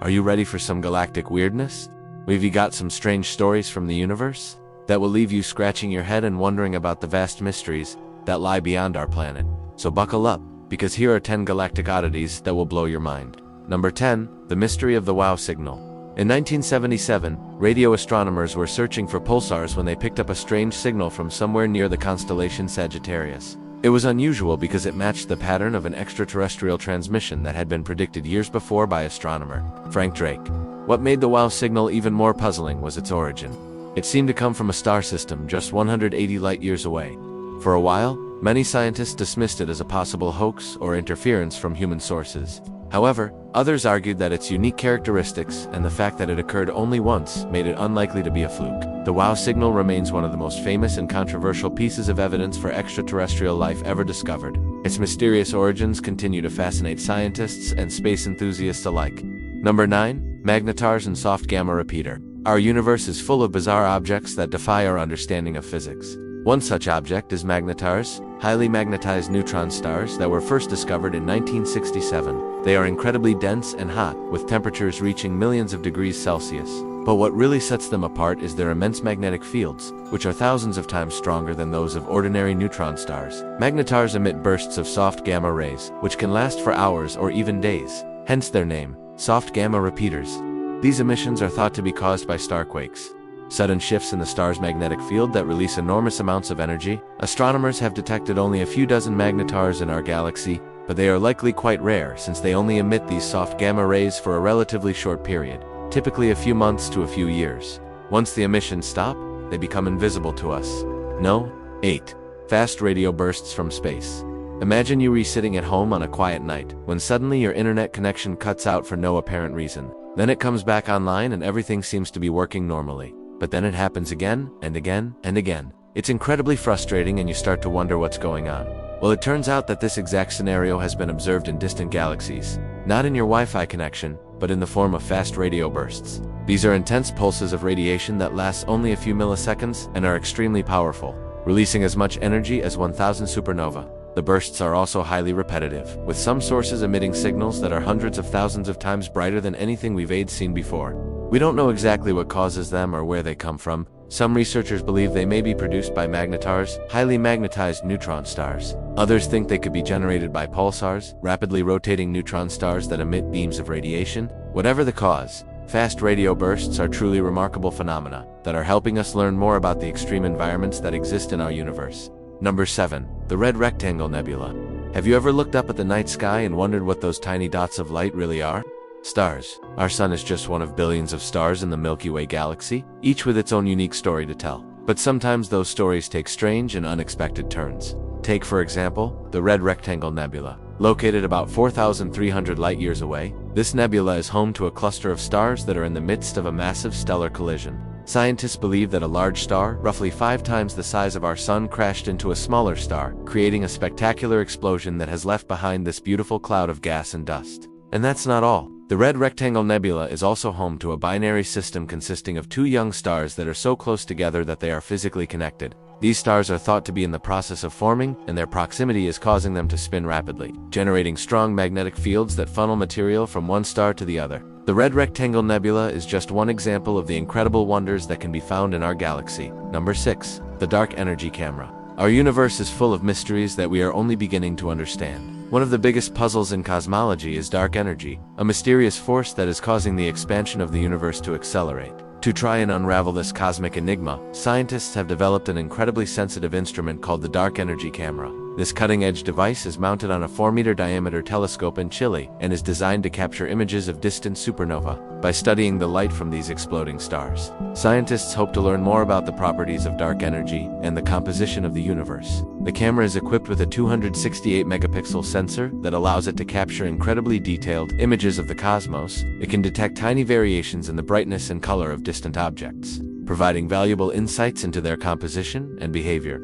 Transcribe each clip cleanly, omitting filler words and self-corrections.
Are you ready for some galactic weirdness? We've got some strange stories from the universe that will leave you scratching your head and wondering about the vast mysteries that lie beyond our planet. So buckle up, because here are 10 galactic oddities that will blow your mind. Number 10. The mystery of the WOW signal. In 1977, radio astronomers were searching for pulsars when they picked up a strange signal from somewhere near the constellation Sagittarius. It was unusual because it matched the pattern of an extraterrestrial transmission that had been predicted years before by astronomer Frank Drake. What made the WOW signal even more puzzling was its origin. It seemed to come from a star system just 180 light-years away. For a while, many scientists dismissed it as a possible hoax or interference from human sources. However, others argued that its unique characteristics and the fact that it occurred only once made it unlikely to be a fluke. The WOW signal remains one of the most famous and controversial pieces of evidence for extraterrestrial life ever discovered. Its mysterious origins continue to fascinate scientists and space enthusiasts alike. Number 9. Magnetars and soft gamma repeater. Our universe is full of bizarre objects that defy our understanding of physics. One such object is magnetars, highly magnetized neutron stars that were first discovered in 1967. They are incredibly dense and hot, with temperatures reaching millions of degrees Celsius. But what really sets them apart is their immense magnetic fields, which are thousands of times stronger than those of ordinary neutron stars. Magnetars emit bursts of soft gamma rays, which can last for hours or even days, hence their name, soft gamma repeaters. These emissions are thought to be caused by starquakes, sudden shifts in the star's magnetic field that release enormous amounts of energy. Astronomers have detected only a few dozen magnetars in our galaxy, but they are likely quite rare since they only emit these soft gamma rays for a relatively short period, typically a few months to a few years. Once the emissions stop, they become invisible to us. No. 8. Fast radio bursts from space. Imagine you sitting at home on a quiet night, when suddenly your internet connection cuts out for no apparent reason. Then it comes back online and everything seems to be working normally. But then it happens again, and again, and again. It's incredibly frustrating and you start to wonder what's going on. Well, it turns out that this exact scenario has been observed in distant galaxies. Not in your Wi-Fi connection, but in the form of fast radio bursts. These are intense pulses of radiation that last only a few milliseconds and are extremely powerful, releasing as much energy as 1,000 supernova. The bursts are also highly repetitive, with some sources emitting signals that are hundreds of thousands of times brighter than anything we've seen before. We don't know exactly what causes them or where they come from. Some researchers believe they may be produced by magnetars, highly magnetized neutron stars. Others think they could be generated by pulsars, rapidly rotating neutron stars that emit beams of radiation. Whatever the cause, fast radio bursts are truly remarkable phenomena that are helping us learn more about the extreme environments that exist in our universe. Number 7. The Red Rectangle Nebula. Have you ever looked up at the night sky and wondered what those tiny dots of light really are? Stars. Our sun is just one of billions of stars in the Milky Way galaxy, each with its own unique story to tell. But sometimes those stories take strange and unexpected turns. Take, for example, the Red Rectangle Nebula. Located about 4,300 light-years away, this nebula is home to a cluster of stars that are in the midst of a massive stellar collision. Scientists believe that a large star, roughly 5 times the size of our sun, crashed into a smaller star, creating a spectacular explosion that has left behind this beautiful cloud of gas and dust. And that's not all. The Red Rectangle Nebula is also home to a binary system consisting of 2 young stars that are so close together that they are physically connected. These stars are thought to be in the process of forming, and their proximity is causing them to spin rapidly, generating strong magnetic fields that funnel material from one star to the other. The Red Rectangle Nebula is just one example of the incredible wonders that can be found in our galaxy. Number 6. The Dark Energy Camera. Our universe is full of mysteries that we are only beginning to understand. One of the biggest puzzles in cosmology is dark energy, a mysterious force that is causing the expansion of the universe to accelerate. To try and unravel this cosmic enigma, scientists have developed an incredibly sensitive instrument called the Dark Energy Camera. This cutting-edge device is mounted on a 4-meter diameter telescope in Chile and is designed to capture images of distant supernova. By studying the light from these exploding stars, scientists hope to learn more about the properties of dark energy and the composition of the universe. The camera is equipped with a 268-megapixel sensor that allows it to capture incredibly detailed images of the cosmos. It can detect tiny variations in the brightness and color of distant objects, providing valuable insights into their composition and behavior.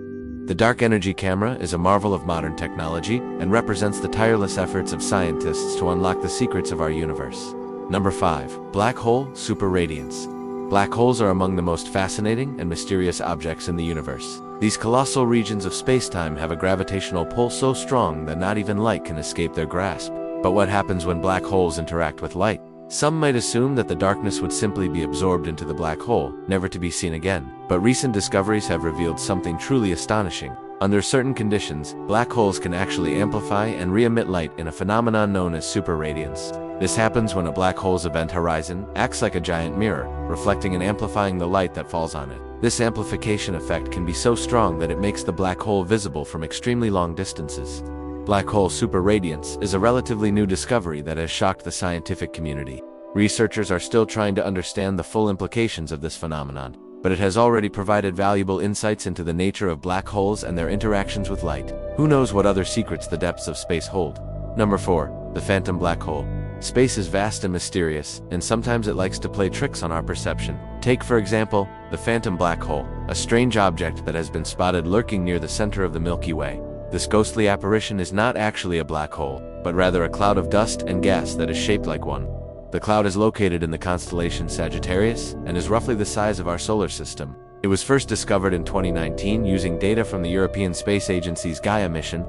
The Dark Energy Camera is a marvel of modern technology and represents the tireless efforts of scientists to unlock the secrets of our universe. Number 5. Black Hole Superradiance. Black holes are among the most fascinating and mysterious objects in the universe. These colossal regions of space-time have a gravitational pull so strong that not even light can escape their grasp. But what happens when black holes interact with light? Some might assume that the darkness would simply be absorbed into the black hole, never to be seen again. But recent discoveries have revealed something truly astonishing. Under certain conditions, black holes can actually amplify and re-emit light in a phenomenon known as superradiance. This happens when a black hole's event horizon acts like a giant mirror, reflecting and amplifying the light that falls on it. This amplification effect can be so strong that it makes the black hole visible from extremely long distances. Black hole superradiance is a relatively new discovery that has shocked the scientific community. Researchers are still trying to understand the full implications of this phenomenon, but it has already provided valuable insights into the nature of black holes and their interactions with light. Who knows what other secrets the depths of space hold? Number 4. The phantom black hole. Space is vast and mysterious, and sometimes it likes to play tricks on our perception. Take, for example, the phantom black hole, a strange object that has been spotted lurking near the center of the Milky Way. This ghostly apparition is not actually a black hole, but rather a cloud of dust and gas that is shaped like one. The cloud is located in the constellation Sagittarius and is roughly the size of our solar system. It was first discovered in 2019 using data from the European Space Agency's Gaia mission.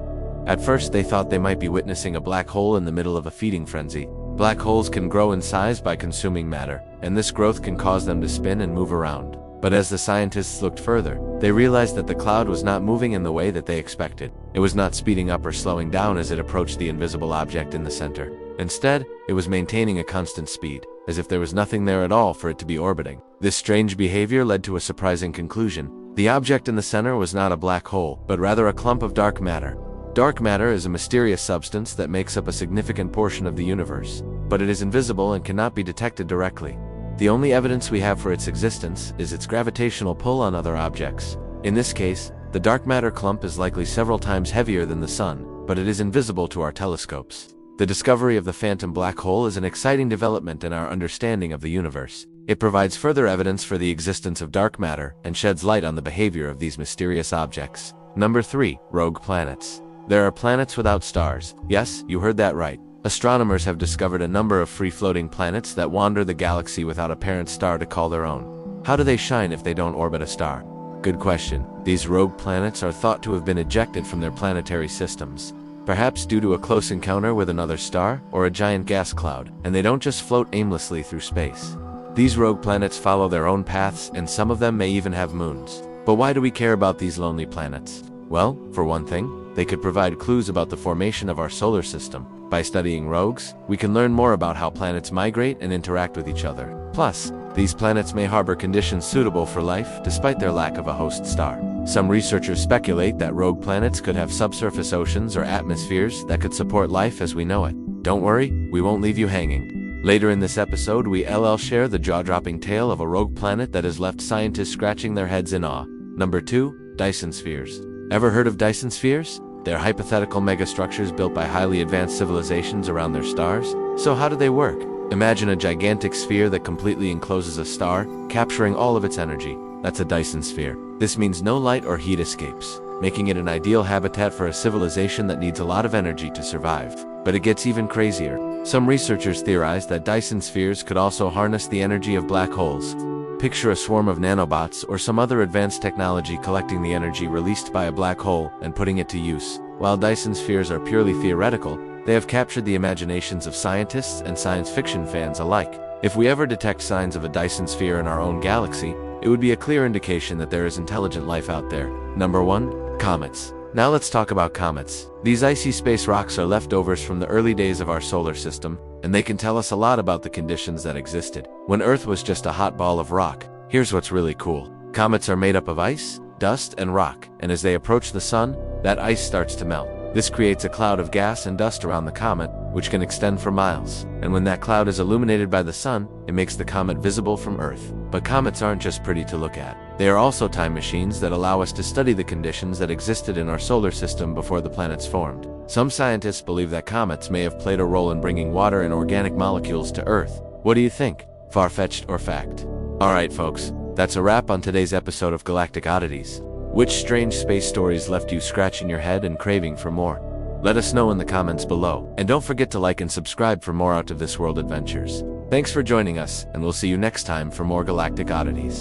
At first, they thought they might be witnessing a black hole in the middle of a feeding frenzy. Black holes can grow in size by consuming matter, and this growth can cause them to spin and move around. But as the scientists looked further, they realized that the cloud was not moving in the way that they expected. It was not speeding up or slowing down as it approached the invisible object in the center. Instead, it was maintaining a constant speed, as if there was nothing there at all for it to be orbiting. This strange behavior led to a surprising conclusion. The object in the center was not a black hole, but rather a clump of dark matter. Dark matter is a mysterious substance that makes up a significant portion of the universe, but it is invisible and cannot be detected directly. The only evidence we have for its existence is its gravitational pull on other objects. In this case, the dark matter clump is likely several times heavier than the Sun, but it is invisible to our telescopes. The discovery of the phantom black hole is an exciting development in our understanding of the universe. It provides further evidence for the existence of dark matter and sheds light on the behavior of these mysterious objects. Number 3. Rogue planets. There are planets without stars. Yes, you heard that right. Astronomers have discovered a number of free-floating planets that wander the galaxy without a parent star to call their own. How do they shine if they don't orbit a star? Good question. These rogue planets are thought to have been ejected from their planetary systems, perhaps due to a close encounter with another star or a giant gas cloud, and they don't just float aimlessly through space. These rogue planets follow their own paths, and some of them may even have moons. But why do we care about these lonely planets? Well, for one thing, they could provide clues about the formation of our solar system. By studying rogues, we can learn more about how planets migrate and interact with each other. Plus, these planets may harbor conditions suitable for life despite their lack of a host star. Some researchers speculate that rogue planets could have subsurface oceans or atmospheres that could support life as we know it. Don't worry, we won't leave you hanging. Later in this episode, we'll share the jaw-dropping tale of a rogue planet that has left scientists scratching their heads in awe. Number 2. Dyson spheres. Ever heard of Dyson spheres? They're hypothetical megastructures built by highly advanced civilizations around their stars. So how do they work? Imagine a gigantic sphere that completely encloses a star, capturing all of its energy. That's a Dyson sphere. This means no light or heat escapes, making it an ideal habitat for a civilization that needs a lot of energy to survive. But it gets even crazier. Some researchers theorize that Dyson spheres could also harness the energy of black holes. Picture a swarm of nanobots or some other advanced technology collecting the energy released by a black hole and putting it to use. While Dyson spheres are purely theoretical, they have captured the imaginations of scientists and science fiction fans alike. If we ever detect signs of a Dyson sphere in our own galaxy, it would be a clear indication that there is intelligent life out there. Number 1. Comets. Now let's talk about comets. These icy space rocks are leftovers from the early days of our solar system, and they can tell us a lot about the conditions that existed when Earth was just a hot ball of rock. Here's what's really cool. Comets are made up of ice, dust, and rock, and as they approach the sun, that ice starts to melt. This creates a cloud of gas and dust around the comet, which can extend for miles. And when that cloud is illuminated by the sun, it makes the comet visible from Earth. But comets aren't just pretty to look at. They are also time machines that allow us to study the conditions that existed in our solar system before the planets formed. Some scientists believe that comets may have played a role in bringing water and organic molecules to Earth. What do you think? Far-fetched or fact? Alright folks, that's a wrap on today's episode of Galactic Oddities. Which strange space stories left you scratching your head and craving for more? Let us know in the comments below. And don't forget to like and subscribe for more out of this world adventures. Thanks for joining us, and we'll see you next time for more Galactic Oddities.